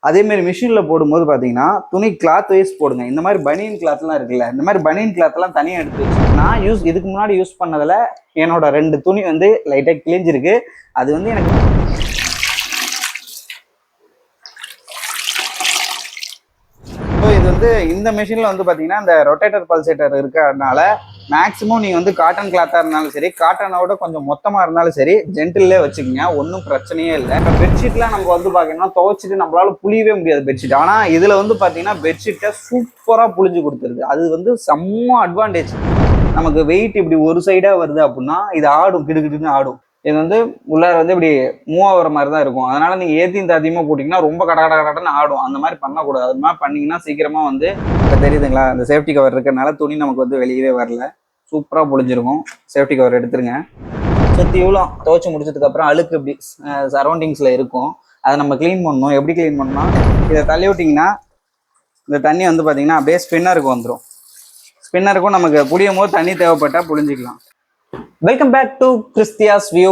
அதேமாரி மிஷினில் போடும்போது பார்த்தீங்கன்னா துணி கிளாத் வைஸ் போடுங்க. இந்த மாதிரி பனியன் கிளாத்லாம் இருக்குல்ல, இந்த மாதிரி பனியன் கிளாத்லாம் தனியாக எடுத்து வச்சு நான் இதுக்கு முன்னாடி யூஸ் பண்ணதில் என்னோட 2 துணி வந்து லைட்டாக கிழிஞ்சிருக்கு. அது வந்து எனக்கு இது வந்து இந்த மெஷினில் வந்து பார்த்தீங்கன்னா இந்த ரொட்டேட்டர் பல்சேட்டர் இருக்கிறதுனால மேக்ஸிமம் நீங்கள் வந்து காட்டன் கிளாத்தாக இருந்தாலும் சரி, காட்டனோட கொஞ்சம் மொத்தமாக இருந்தாலும் சரி, ஜென்டில்லே வச்சுக்கோங்க. ஒன்றும் பிரச்சனையே இல்லை. இப்போ பெட்ஷீட்லாம் நம்ம வந்து பார்த்தீங்கன்னா துவைச்சிட்டு நம்மளால புளியவே முடியாது பெட்ஷீட். ஆனால் இதில் வந்து பார்த்தீங்கன்னா பெட்ஷீட்டை சூப்பராக புளிஞ்சு கொடுத்துருது. அது வந்து செம்ம அட்வான்டேஜ். நமக்கு வெயிட் இப்படி ஒரு சைடாக வருது அப்படின்னா இது ஆடும், கிடுக்கிட்டுன்னு ஆடும். இது வந்து உள்ளார வந்து இப்படி மூவ் ஆகிற மாதிரி தான் இருக்கும். அதனால நீங்கள் ஏற்றியும் தாத்தியமாக போட்டிங்கன்னா ரொம்ப கடன்னு ஆடும். அந்த மாதிரி பண்ணக்கூடாது. அது மாதிரி பண்ணிங்கன்னா சீக்கிரமாக வந்து இப்போ தெரியுதுங்களா, அந்த சேஃப்டி கவர் இருக்கிறனால துணி நமக்கு வந்து வெளியவே வரல. சூப்பராக புளிஞ்சிருக்கும். சேஃப்டி கவர் எடுத்துருங்க. சுற்றி இவ்வளோ துவைச்சி முடிச்சதுக்கப்புறம் அழுக்கு இப்படி சரௌண்டிங்ஸில் இருக்கும். அதை நம்ம க்ளீன் பண்ணணும். எப்படி க்ளீன் பண்ணணும், இதை தள்ளி விட்டிங்கன்னா இந்த தண்ணி வந்து பார்த்தீங்கன்னா அப்படியே ஸ்பின்னருக்கு வந்துடும். ஸ்பின்னருக்கும் நமக்கு புளியும் போது தண்ணி தேவைப்பட்டால் புளிஞ்சிக்கலாம். Welcome back to Christia's view.